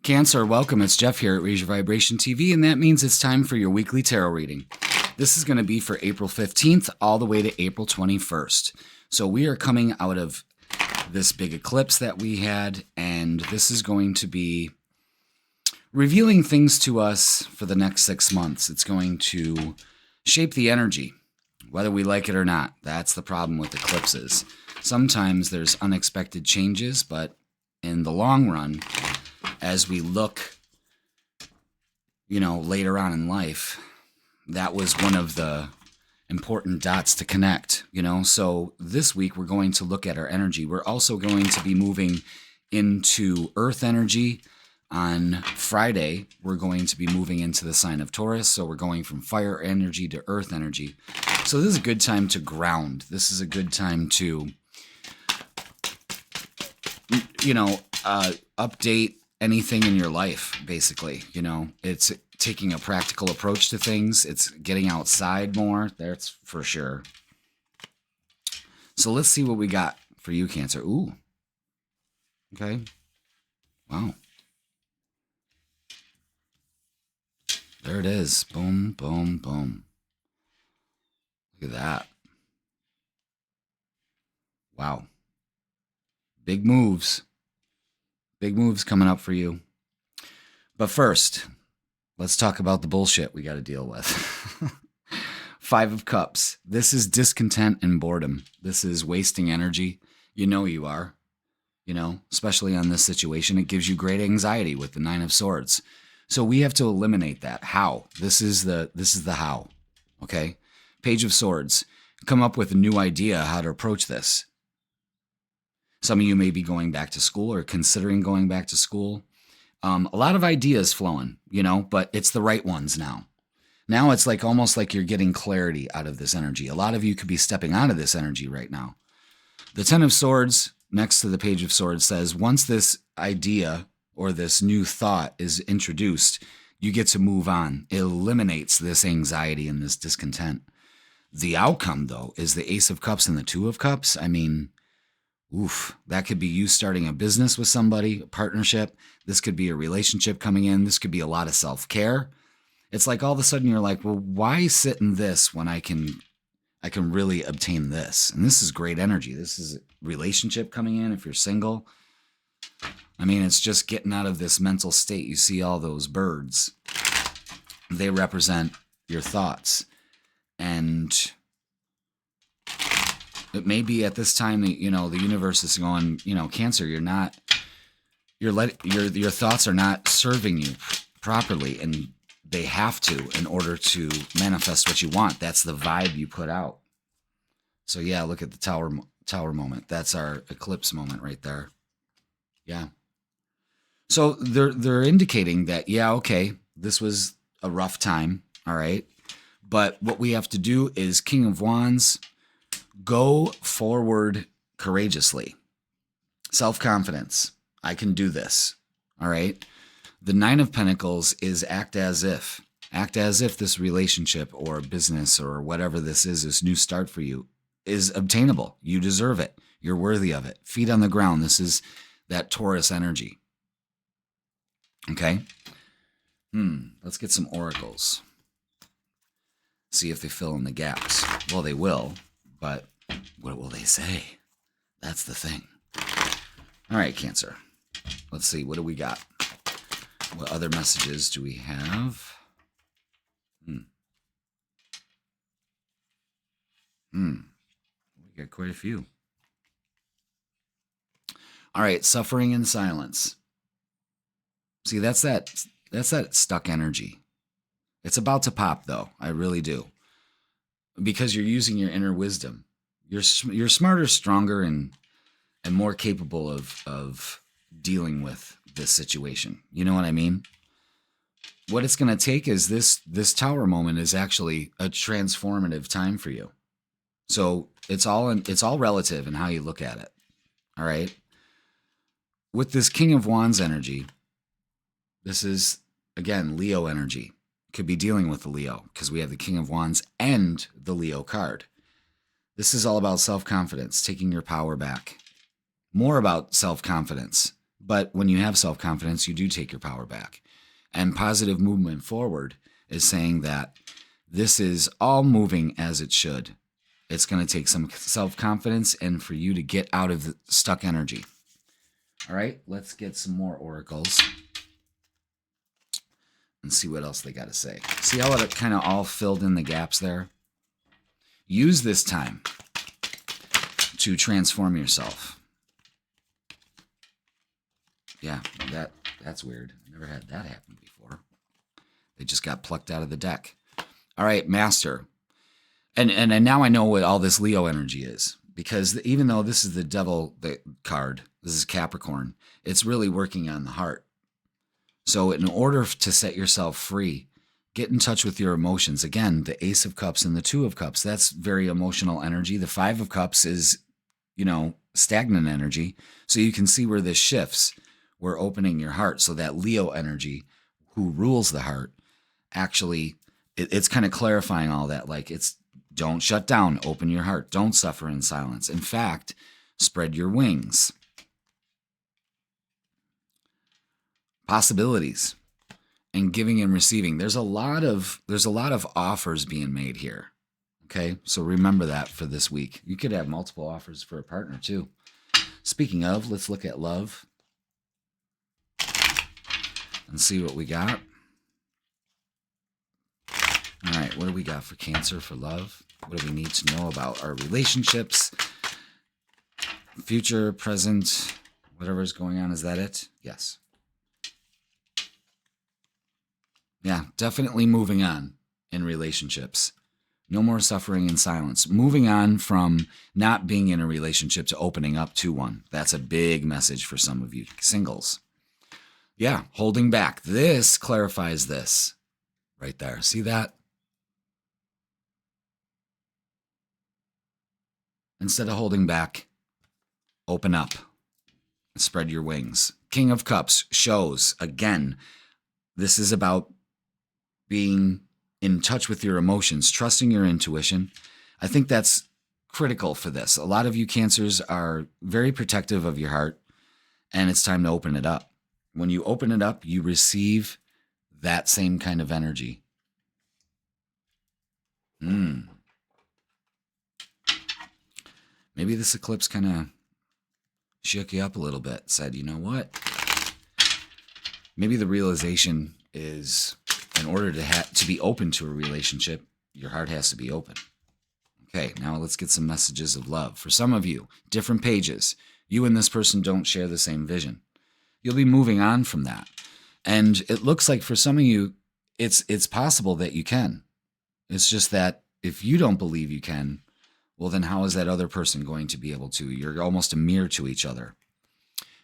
Cancer, welcome. It's Jeff here at Raise Your Vibration TV, and that means it's time for your weekly tarot reading. This is going to be for April 15th all the way to April 21st. So we are coming out of this big eclipse that we had, and this is going to be revealing things to us for the next 6 months. It's going to shape the energy, whether we like it or not. That's the problem with eclipses. Sometimes there's unexpected changes, but in the long run, as we look, later on in life, that was one of the important dots to connect, So this week we're going to look at our energy. We're also going to be moving into earth energy. On Friday, we're going to be moving into the sign of Taurus. So we're going from fire energy to earth energy. So this is a good time to ground. This is a good time to, update anything in your life, basically. It's taking a practical approach to things. It's getting outside more. That's for sure. So let's see what we got for you, Cancer. Ooh. Okay. Wow. There it is. Boom, boom, boom. Look at that. Wow. Big moves. Big moves coming up for you. But first, let's talk about the bullshit we got to deal with. 5 of Cups. This is discontent and boredom. This is wasting energy. You are. Especially on this situation. It gives you great anxiety with the 9 of Swords. So we have to eliminate that. How? This is the how. Okay? Page of Swords. Come up with a new idea how to approach this. Some of you may be going back to school or considering going back to school. A lot of ideas flowing, but it's the right ones now. Now it's almost like you're getting clarity out of this energy. A lot of you could be stepping out of this energy right now. The 10 of Swords next to the Page of Swords says, once this idea or this new thought is introduced, you get to move on. It eliminates this anxiety and this discontent. The outcome, though, is the Ace of Cups and the 2 of Cups. I mean, oof, that could be you starting a business with somebody, a partnership. This could be a relationship coming in. This could be a lot of self-care. It's like all of a sudden you're like, well, why sit in this when I can really obtain this? And this is great energy. This is a relationship coming in if you're single. I mean, it's just getting out of this mental state. You see all those birds. They represent your thoughts. And it may be at this time that, the universe is going, Cancer, your thoughts are not serving you properly, and they have to in order to manifest what you want. That's the vibe you put out. So yeah, look at the tower moment. That's our eclipse moment right there. Yeah. So they're indicating that, yeah, okay, this was a rough time, all right? But what we have to do is King of Wands, go forward courageously. Self-confidence. I can do this, all right? The 9 of Pentacles is act as if. Act as if this relationship or business or whatever this is, this new start for you, is obtainable. You deserve it. You're worthy of it. Feet on the ground. This is that Taurus energy. Okay? Let's get some oracles. See if they fill in the gaps. Well, they will, but what will they say? That's the thing. All right, Cancer. Let's see. What do we got? What other messages do we have? We got quite a few. All right, suffering in silence. See, that's that stuck energy. It's about to pop, though. I really do. Because you're using your inner wisdom. You're smarter, stronger, and more capable of dealing with this situation. You know what I mean? What it's going to take is this tower moment is actually a transformative time for you. So it's all relative in how you look at it. All right? With this King of Wands energy, this is, again, Leo energy. Could be dealing with the Leo because we have the King of Wands and the Leo card. This is all about self-confidence, taking your power back. More about self-confidence But when you have self-confidence, you do take your power back. And positive movement forward is saying that this is all moving as it should. It's going to take some self-confidence and for you to get out of the stuck energy. All right, let's get some more oracles and see what else they got to say. See how it kind of all filled in the gaps there? Use this time to transform yourself. Yeah, that's weird. Never had that happen before. They just got plucked out of the deck. All right, Master. And now I know what all this Leo energy is, because even though this is the devil card, this is Capricorn, it's really working on the heart. So in order to set yourself free, get in touch with your emotions. Again, the Ace of Cups and the Two of Cups, that's very emotional energy. The Five of Cups is, stagnant energy. So you can see where this shifts. We're opening your heart. So that Leo energy, who rules the heart, actually, it's kind of clarifying all that. Like, it's don't shut down, open your heart. Don't suffer in silence. In fact, spread your wings. Possibilities and giving and receiving. There's a lot of offers being made here. Okay, so remember that for this week. You could have multiple offers for a partner too. Speaking of, let's look at love and see what we got. All right, what do we got for Cancer for love? What do we need to know about our relationships? Future, present, whatever's going on. Is that it? Yes. Yeah, definitely moving on in relationships. No more suffering in silence. Moving on from not being in a relationship to opening up to one. That's a big message for some of you singles. Yeah, holding back. This clarifies this right there. See that? Instead of holding back, open up. Spread your wings. King of Cups shows, again, this is about being in touch with your emotions, trusting your intuition. I think that's critical for this. A lot of you Cancers are very protective of your heart, and it's time to open it up. When you open it up, you receive that same kind of energy. Maybe this eclipse kind of shook you up a little bit, said, you know what? Maybe the realization is, in order to be open to a relationship, your heart has to be open. Okay, now let's get some messages of love. For some of you, different pages. You and this person don't share the same vision. You'll be moving on from that. And it looks like for some of you, it's possible that you can. It's just that if you don't believe you can, well, then how is that other person going to be able to? You're almost a mirror to each other.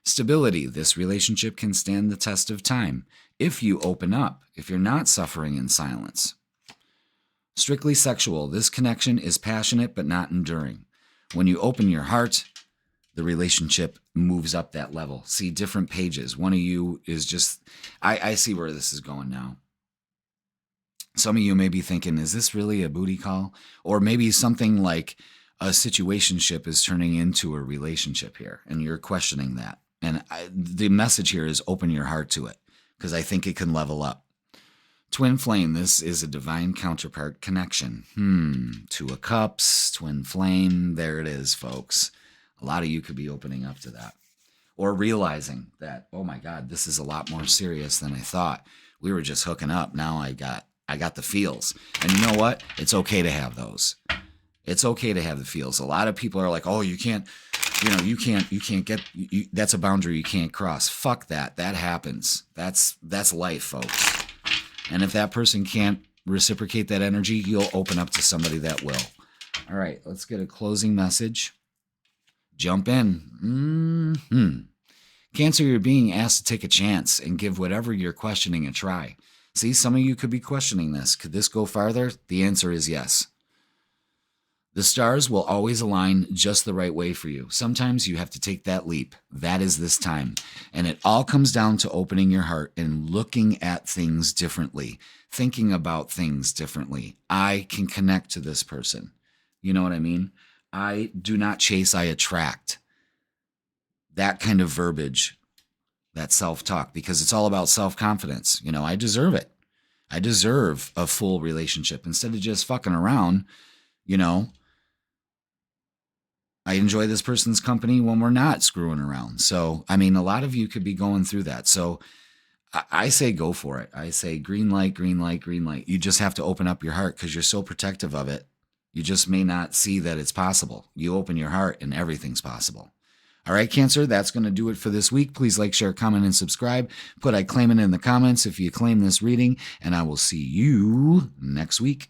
Stability. This relationship can stand the test of time if you open up, if you're not suffering in silence. Strictly sexual. This connection is passionate but not enduring. When you open your heart, the relationship moves up that level. See, different pages. One of you is just, I see where this is going now. Some of you may be thinking, is this really a booty call? Or maybe something like a situationship is turning into a relationship here, and you're questioning that. And the message here is open your heart to it, because I think it can level up. Twin flame, this is a divine counterpart connection. Two of Cups, twin flame, there it is, folks. A lot of you could be opening up to that. Or realizing that, oh my God, this is a lot more serious than I thought. We were just hooking up. Now I got the feels. And you know what? It's okay to have those. It's okay to have the feels. A lot of people are like, oh, you can't get, that's a boundary you can't cross. Fuck that. That happens. That's life, folks. And if that person can't reciprocate that energy, you'll open up to somebody that will. All right, let's get a closing message. Jump in. Cancer, you're being asked to take a chance and give whatever you're questioning a try. See, some of you could be questioning this. Could this go farther? The answer is yes. The stars will always align just the right way for you. Sometimes you have to take that leap. That is this time. And it all comes down to opening your heart and looking at things differently, thinking about things differently. I can connect to this person. You know what I mean? I do not chase, I attract. That kind of verbiage that self-talk, because it's all about self-confidence. I deserve it. I deserve a full relationship instead of just fucking around. I enjoy this person's company when we're not screwing around. So, a lot of you could be going through that. So I say go for it. I say green light, green light, green light. You just have to open up your heart because you're so protective of it. You just may not see that it's possible. You open your heart and everything's possible. All right, Cancer, that's going to do it for this week. Please like, share, comment, and subscribe. Put I claim it in the comments if you claim this reading, and I will see you next week.